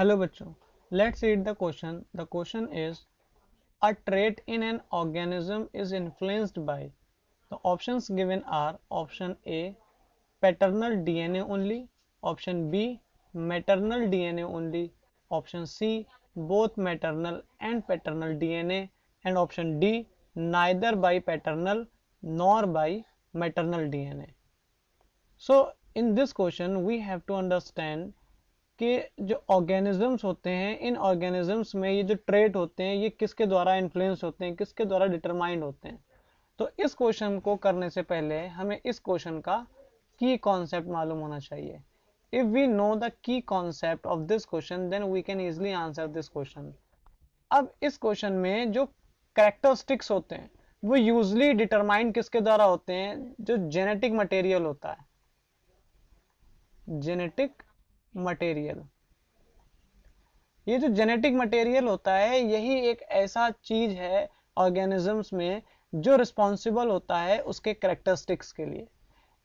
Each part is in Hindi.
हेलो बच्चों, let's read the question. The question is a trait in an organism is influenced by. The options given are option A paternal DNA only, option B maternal DNA only, option C both maternal and paternal DNA, and option D neither by paternal nor by maternal DNA. So in this question we have to understand कि जो ऑर्गेनिजम्स होते हैं, इन ऑर्गेनिजम्स में ये जो ट्रेट होते हैं ये किसके द्वारा इन्फ्लुएंस होते हैं, किसके द्वारा डिटरमाइंड होते हैं. तो इस क्वेश्चन को करने से पहले हमें इस क्वेश्चन का की कॉन्सेप्ट मालूम होना चाहिए. If we know the key concept of this question then we can easily answer this question. अब इस क्वेश्चन में जो कैरेक्टरिस्टिक्स होते हैं वो यूजली डिटरमाइंड किसके द्वारा होते हैं, जो जेनेटिक मटेरियल होता है, जेनेटिक मटेरियल. ये जो जेनेटिक मटेरियल होता है यही एक ऐसा चीज है ऑर्गेनिजम्स में जो रिस्पॉन्सिबल होता है उसके कैरेक्टरिस्टिक्स के लिए.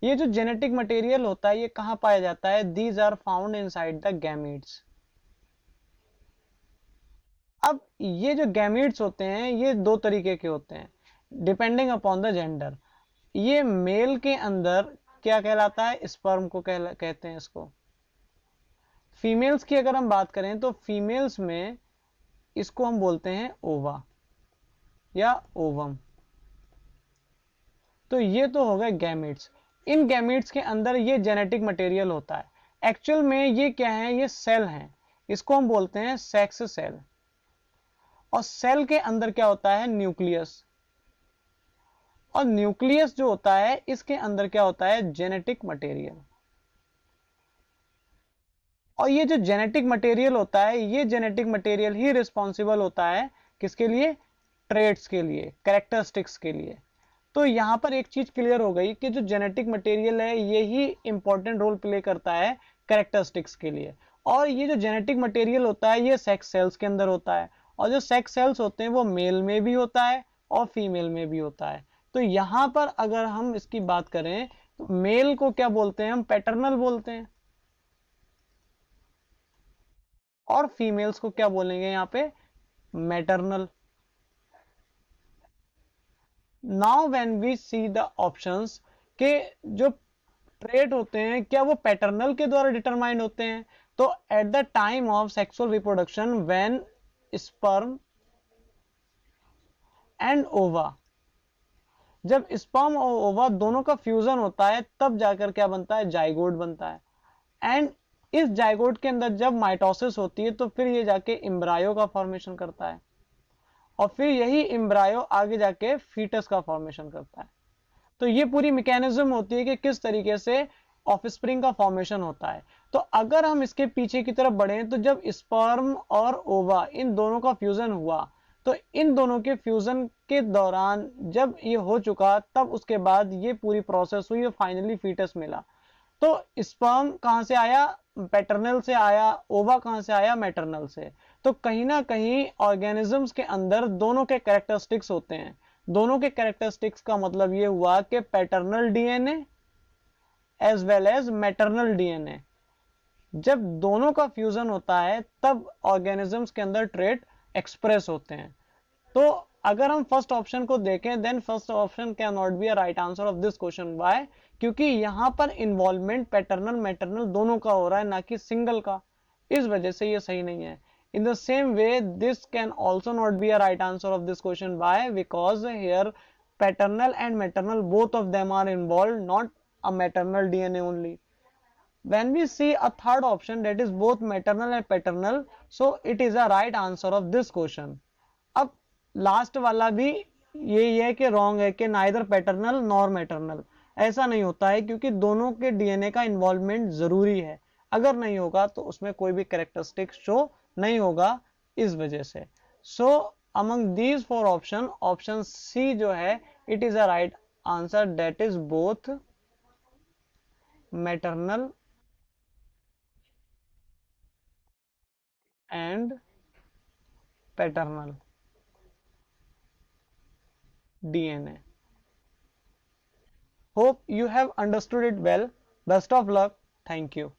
ये जो जेनेटिक मटेरियल होता है ये कहां पाया जाता है, these are found inside the gametes. अब ये जो गैमीट्स होते हैं ये दो तरीके के होते हैं डिपेंडिंग अपॉन द जेंडर. ये मेल के अंदर क्या कहलाता है, स्पर्म को कहते हैं इसको. फीमेल्स की अगर हम बात करें तो फीमेल्स में इसको हम बोलते हैं ओवा या ओवम. तो ये तो हो गए गैमेट्स. इन गैमेट्स के अंदर ये जेनेटिक मटेरियल होता है. एक्चुअल में ये क्या है, ये सेल हैं. इसको हम बोलते हैं सेक्स सेल. और सेल के अंदर क्या होता है, न्यूक्लियस. और न्यूक्लियस जो होता है इसके अंदर क्या होता है, जेनेटिक मटेरियल. और ये जो जेनेटिक मटेरियल होता है ये जेनेटिक मटेरियल ही रिस्पॉन्सिबल होता है किसके लिए, ट्रेट्स के लिए, कैरेक्टरिस्टिक्स के लिए. तो यहां पर एक चीज क्लियर हो गई कि जो जेनेटिक मटेरियल है ये ही इंपॉर्टेंट रोल प्ले करता है कैरेक्टरिस्टिक्स के लिए. और ये जो जेनेटिक मटेरियल होता है ये सेक्स सेल्स के अंदर होता है. और जो सेक्स सेल्स होते हैं वो मेल में भी होता है और फीमेल में भी होता है. तो यहां पर अगर हम इसकी बात करें तो मेल को क्या बोलते हैं, हम पैटर्नल बोलते हैं. और फीमेल्स को क्या बोलेंगे यहाँ पे, maternal. Now when we see the options के जो ट्रेट होते हैं क्या वो पैटर्नल के द्वारा डिटरमाइंड होते हैं. तो at the time of sexual reproduction when sperm and ओवा, जब स्पर्म और ओवा दोनों का फ्यूजन होता है तब जाकर क्या बनता है, जाइगोट बनता है. एंड इस जाइगोट के अंदर जब माइटोसिस होती है तो फिर ये जाके इम्ब्रायो का फॉर्मेशन करता है. और फिर यही इम्ब्रायो आगे जाके फीटस का फॉर्मेशन करता है. तो ये पूरी मैकेनिज्म होती है कि किस तरीके से ऑफस्प्रिंग का फॉर्मेशन होता है. तो अगर हम इसके पीछे की तरफ बढ़े तो जब स्पर्म और ओवा इन दोनों का फ्यूजन हुआ तो इन दोनों के फ्यूजन के दौरान जब ये हो चुका तब उसके बाद ये पूरी प्रोसेस हुई और फाइनली फीटस मिला. तो स्पर्म कहां से आया, पैटर्नल से आया. ओवा कहां से आया, मैटरनल से. तो कहीं ना कहीं ऑर्गेनिजम्स के अंदर दोनों के कैरेक्टरिस्टिक्स होते हैं. दोनों के कैरेक्टरिस्टिक्स का मतलब ये हुआ कि paternal DNA as well as maternal DNA जब दोनों का फ्यूजन होता है तब ऑर्गेनिजम्स के अंदर ट्रेट एक्सप्रेस होते हैं. तो अगर हम फर्स्ट ऑप्शन को देखें then first option cannot be a right answer of this question. Why, क्योंकि यहां पर इन्वॉल्वमेंट पैटर्नल मैटरनल दोनों का हो रहा है ना कि सिंगल का. इस वजह से ये सही नहीं है. In the same way, this can also not be a right answer of this question. Why? Because here paternal and maternal both of them are involved, not a maternal DNA only. When we see a third option that is both maternal and paternal, so it is a right answer of this question. अब लास्ट वाला भी यही है कि रॉन्ग है कि नाइदर पैटर्नल नॉर मैटरनल. ऐसा नहीं होता है क्योंकि दोनों के डीएनए का इन्वॉल्वमेंट जरूरी है. अगर नहीं होगा तो उसमें कोई भी कैरेक्टरिस्टिक शो नहीं होगा. इस वजह से so among these four option, option C जो है it is a right answer, that is both maternal and paternal DNA. Hope you have understood it well. Best of luck. Thank you.